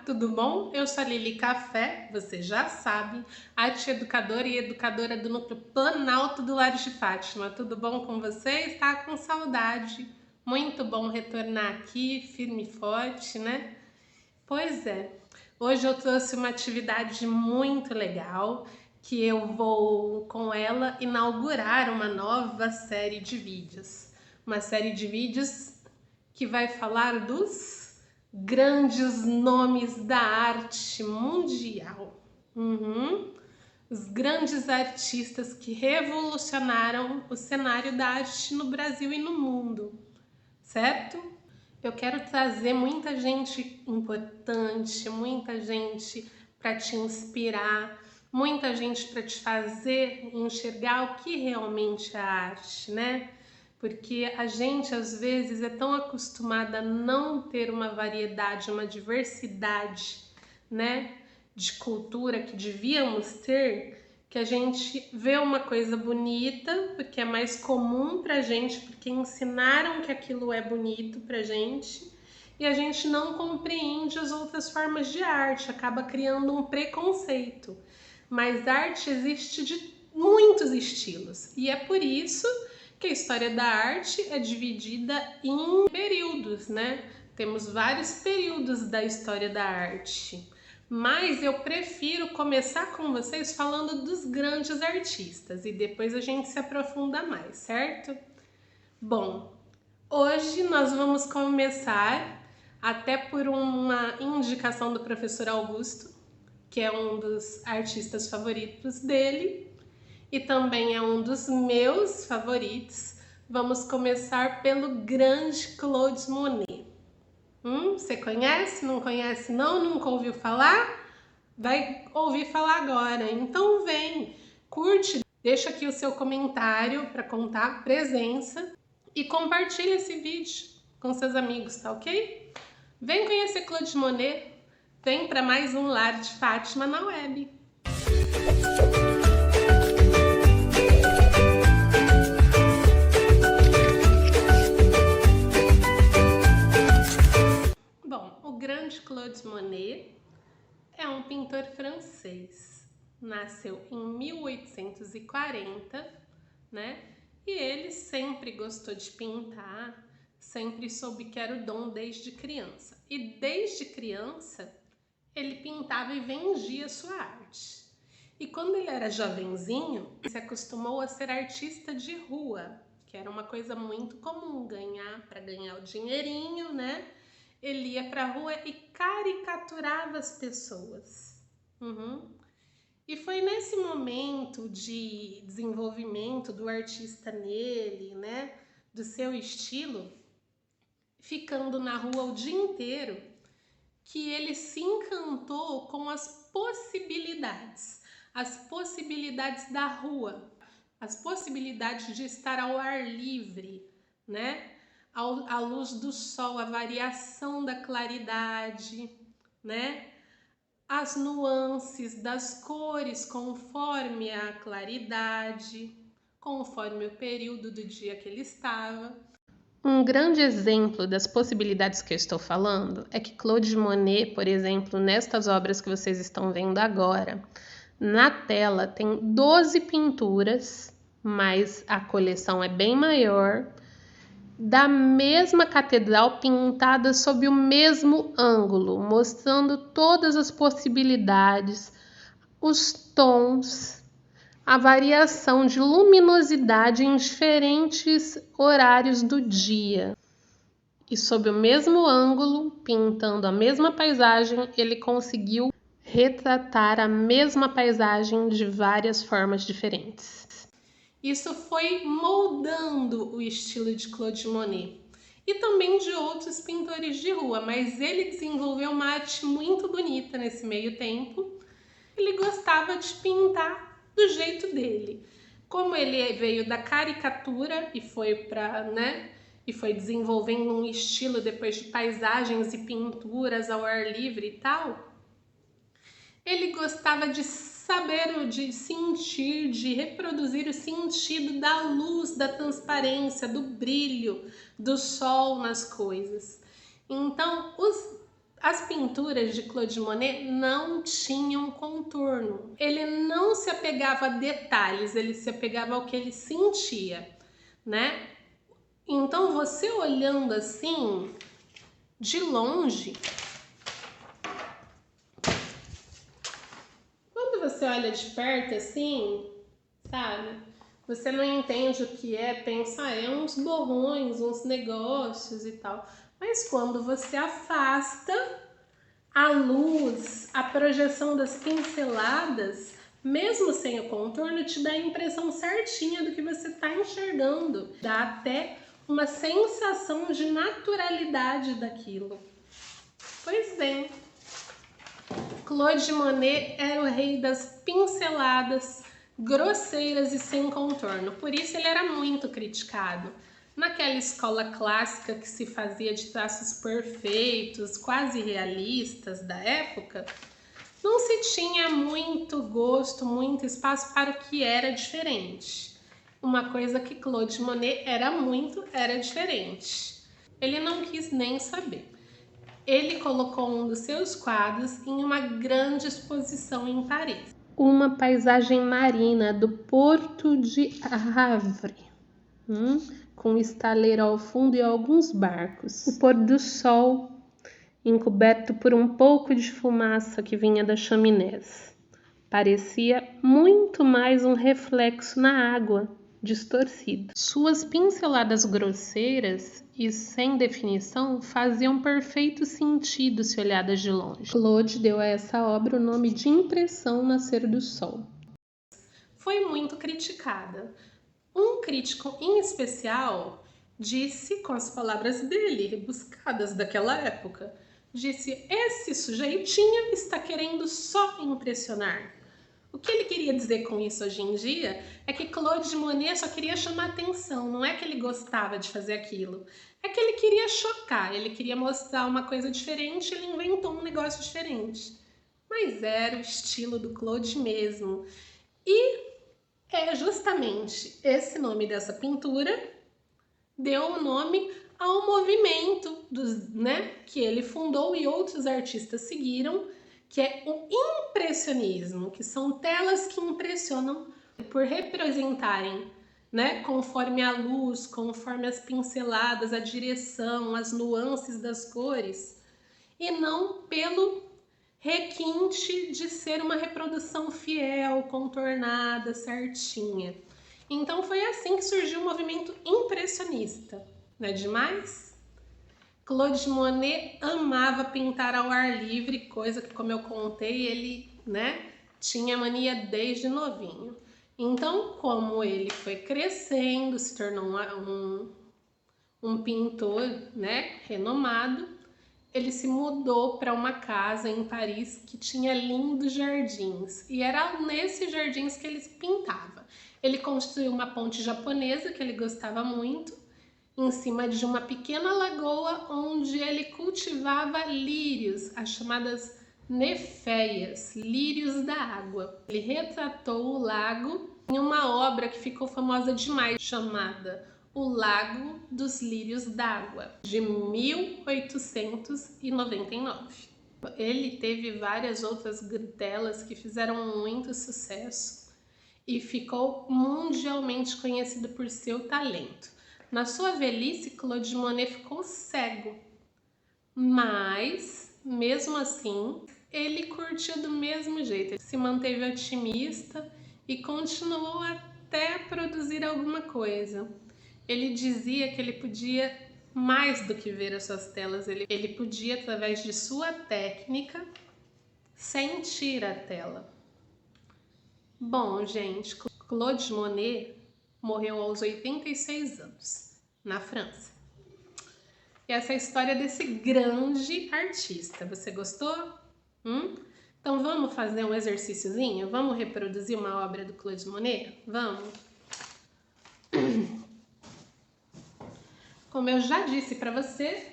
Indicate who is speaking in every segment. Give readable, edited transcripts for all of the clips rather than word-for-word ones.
Speaker 1: tudo bom? Eu sou a Lili Café, você já sabe, arte educadora e educadora do Núcleo Planalto do Lar de Fátima. Tudo bom com você? Está com saudade? Muito bom retornar aqui, firme e forte, né? Pois é, hoje eu trouxe uma atividade muito legal que eu vou, com ela, inaugurar uma nova série de vídeos. Uma série de vídeos que vai falar dos grandes nomes da arte mundial. Os grandes artistas que revolucionaram o cenário da arte no Brasil e no mundo, certo? Eu quero trazer muita gente importante, muita gente para te inspirar, muita gente para te fazer enxergar o que realmente é a arte, né? Porque a gente às vezes é tão acostumada a não ter uma variedade, uma diversidade, né, de cultura que devíamos ter, que a gente vê uma coisa bonita, porque é mais comum pra gente, porque ensinaram que aquilo é bonito pra gente, e a gente não compreende as outras formas de arte, acaba criando um preconceito. Mas arte existe de muitos estilos, e é por isso que a história da arte é dividida em períodos, né? Temos vários períodos da história da arte. Mas eu prefiro começar com vocês falando dos grandes artistas e depois a gente se aprofunda mais, certo? Bom, hoje nós vamos começar até por uma indicação do professor Augusto, que é um dos artistas favoritos dele e também é um dos meus favoritos. Vamos começar pelo grande Claude Monet. Você conhece? Não conhece não? Nunca ouviu falar? Vai ouvir falar agora. Então vem, curte, deixa aqui o seu comentário para contar presença e compartilha esse vídeo com seus amigos, tá ok? Vem conhecer Claude Monet, vem para mais um Lar de Fátima na web. Bom, o grande Claude Monet é um pintor francês. Nasceu em 1840, né? E ele sempre gostou de pintar, sempre soube que era o dom desde criança. E desde criança ele pintava e vendia sua arte. E quando ele era jovenzinho, se acostumou a ser artista de rua, que era uma coisa muito comum, para ganhar o dinheirinho, né? Ele ia para a rua e caricaturava as pessoas. E foi nesse momento de desenvolvimento do artista nele, né, do seu estilo, ficando na rua o dia inteiro, que ele se encantou com as possibilidades da rua, as possibilidades de estar ao ar livre, né? À luz do sol, a variação da claridade, né? As nuances das cores conforme a claridade, conforme o período do dia que ele estava. Um grande exemplo das possibilidades que eu estou falando é que Claude Monet, por exemplo, nestas obras que vocês estão vendo agora, na tela tem 12 pinturas, mas a coleção é bem maior, da mesma catedral pintada sob o mesmo ângulo, mostrando todas as possibilidades, os tons, a variação de luminosidade em diferentes horários do dia. E sob o mesmo ângulo, pintando a mesma paisagem, ele conseguiu retratar a mesma paisagem de várias formas diferentes. Isso foi moldando o estilo de Claude Monet e também de outros pintores de rua, mas ele desenvolveu uma arte muito bonita nesse meio tempo. Ele gostava de pintar do jeito dele. Como ele veio da caricatura e foi e foi desenvolvendo um estilo depois de paisagens e pinturas ao ar livre e tal, ele gostava de saber, de sentir, de reproduzir o sentido da luz, da transparência, do brilho, do sol nas coisas. Então, As pinturas de Claude Monet não tinham contorno. Ele não se apegava a detalhes, ele se apegava ao que ele sentia, né? Então, você olhando assim, de longe, quando você olha de perto assim, sabe? Você não entende o que é, pensa, é uns borrões, uns negócios e tal. Mas quando você afasta, a luz, a projeção das pinceladas, mesmo sem o contorno, te dá a impressão certinha do que você está enxergando. Dá até uma sensação de naturalidade daquilo. Pois bem, Claude Monet era o rei das pinceladas grosseiras e sem contorno, por isso ele era muito criticado. Naquela escola clássica que se fazia de traços perfeitos, quase realistas da época, não se tinha muito gosto, muito espaço para o que era diferente. Uma coisa que Claude Monet era diferente. Ele não quis nem saber. Ele colocou um dos seus quadros em uma grande exposição em Paris. Uma paisagem marina do Porto de Havre, com um estaleiro ao fundo e alguns barcos. O pôr do sol, encoberto por um pouco de fumaça que vinha das chaminés, parecia muito mais um reflexo na água, distorcida. Suas pinceladas grosseiras e sem definição faziam perfeito sentido se olhadas de longe. Claude deu a essa obra o nome de Impressão Nascer do Sol. Foi muito criticada. Um crítico em especial disse, com as palavras dele, rebuscadas daquela época, disse: esse sujeitinho está querendo só impressionar. O que ele queria dizer com isso hoje em dia é que Claude Monet só queria chamar atenção, não é que ele gostava de fazer aquilo, é que ele queria chocar, ele queria mostrar uma coisa diferente, ele inventou um negócio diferente. Mas era o estilo do Claude mesmo. E é justamente esse nome dessa pintura deu o nome ao movimento que ele fundou e outros artistas seguiram, que é o impressionismo, que são telas que impressionam por representarem, conforme a luz, conforme as pinceladas, a direção, as nuances das cores, e não pelo requinte de ser uma reprodução fiel, contornada, certinha. Então foi assim que surgiu o movimento impressionista. Não é demais? Claude Monet amava pintar ao ar livre, coisa que, como eu contei, ele, tinha mania desde novinho. Então, como ele foi crescendo, se tornou um pintor, renomado, ele se mudou para uma casa em Paris que tinha lindos jardins. E era nesses jardins que ele pintava. Ele construiu uma ponte japonesa que ele gostava muito, em cima de uma pequena lagoa onde ele cultivava lírios, as chamadas neféias, lírios da água. Ele retratou o lago em uma obra que ficou famosa demais, chamada O Lago dos Lírios d'Água, de 1899. Ele teve várias outras telas que fizeram muito sucesso e ficou mundialmente conhecido por seu talento. Na sua velhice, Claude Monet ficou cego, mas, mesmo assim, ele curtiu do mesmo jeito. Ele se manteve otimista e continuou até produzir alguma coisa. Ele dizia que ele podia mais do que ver as suas telas, ele podia, através de sua técnica, sentir a tela. Bom, gente, Claude Monet morreu aos 86 anos, na França. E essa é a história desse grande artista. Você gostou? Então vamos fazer um exercíciozinho? Vamos reproduzir uma obra do Claude Monet? Vamos? Como eu já disse para você,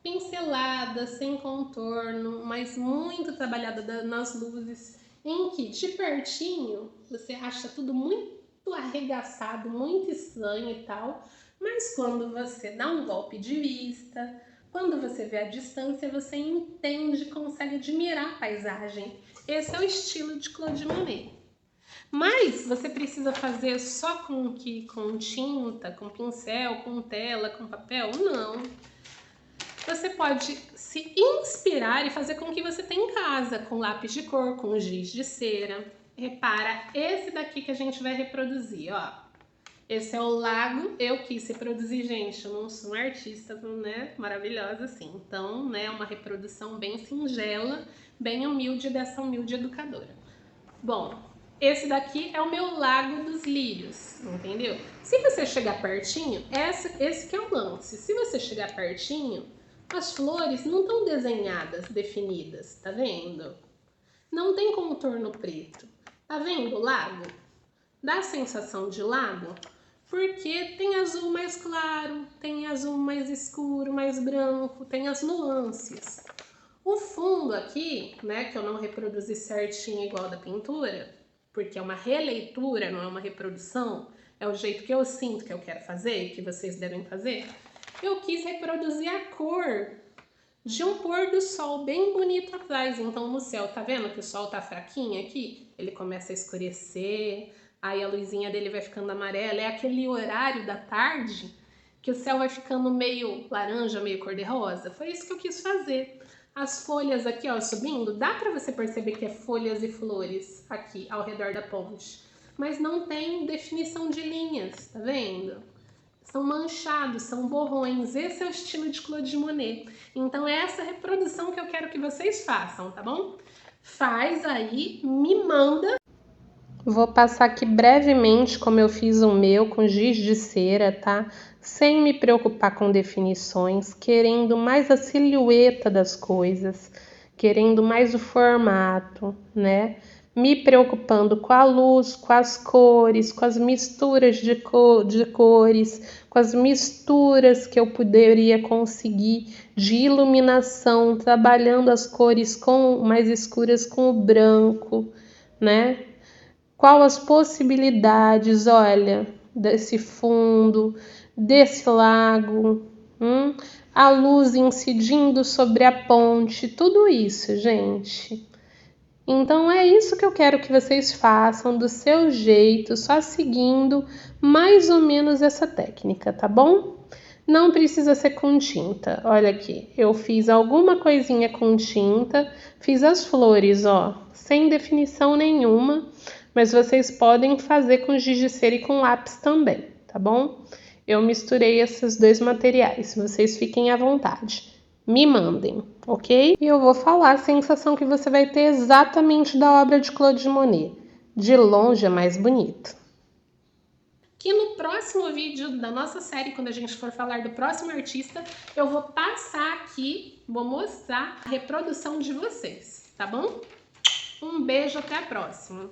Speaker 1: pincelada, sem contorno, mas muito trabalhada nas luzes, em que de pertinho você acha tudo muito arregaçado, muito estranho e tal, mas quando você dá um golpe de vista, Quando você vê a distância, você entende, consegue admirar a paisagem. Esse é o estilo de Claude Monet. Mas você precisa fazer só com tinta, com pincel, com tela, com papel? Não. Você pode se inspirar e fazer com o que você tem em casa, com lápis de cor, com giz de cera. Repara, esse daqui que a gente vai reproduzir, ó. Esse é o lago, eu quis reproduzir, gente, eu não sou uma artista, né, maravilhosa assim. Então, né, uma reprodução bem singela, bem humilde dessa humilde educadora. Bom, esse daqui é o meu lago dos lírios, entendeu? Se você chegar pertinho, esse que é o lance. Se você chegar pertinho, as flores não estão desenhadas, definidas, tá vendo? Não tem contorno preto. Tá vendo o lago? Dá a sensação de lago? Porque tem azul mais claro, tem azul mais escuro, mais branco, tem as nuances. O fundo aqui, né, que eu não reproduzi certinho igual da pintura, porque é uma releitura, não é uma reprodução, é o jeito que eu sinto que eu quero fazer e que vocês devem fazer, eu quis reproduzir a cor de um pôr do sol bem bonito atrás. Então no céu, tá vendo que o sol tá fraquinho aqui? Ele começa a escurecer, aí a luzinha dele vai ficando amarela, é aquele horário da tarde que o céu vai ficando meio laranja, meio cor-de-rosa. Foi isso que eu quis fazer. As folhas aqui, ó, subindo, dá pra você perceber que é folhas e flores aqui ao redor da ponte. Mas não tem definição de linhas, tá vendo? São manchados, são borrões. Esse é o estilo de Claude Monet. Então é essa reprodução que eu quero que vocês façam, tá bom? Faz aí, me manda. Vou passar aqui brevemente como eu fiz o meu com giz de cera, tá? Sem me preocupar com definições, querendo mais a silhueta das coisas, querendo mais o formato, né? Me preocupando com a luz, com as cores, com as misturas de cores, com as misturas que eu poderia conseguir de iluminação, trabalhando as cores mais escuras com o branco, né? Qual as possibilidades, olha, desse fundo, desse lago, a luz incidindo sobre a ponte, tudo isso, gente. Então é isso que eu quero que vocês façam do seu jeito, só seguindo mais ou menos essa técnica, tá bom? Não precisa ser com tinta. Olha aqui, eu fiz alguma coisinha com tinta, fiz as flores, ó, sem definição nenhuma, mas vocês podem fazer com giz de cera e com lápis também, tá bom? Eu misturei esses dois materiais, vocês fiquem à vontade. Me mandem, ok? E eu vou falar a sensação que você vai ter exatamente da obra de Claude Monet. De longe é mais bonito. Que no próximo vídeo da nossa série, quando a gente for falar do próximo artista, eu vou passar aqui, vou mostrar a reprodução de vocês, tá bom? Um beijo, até a próxima!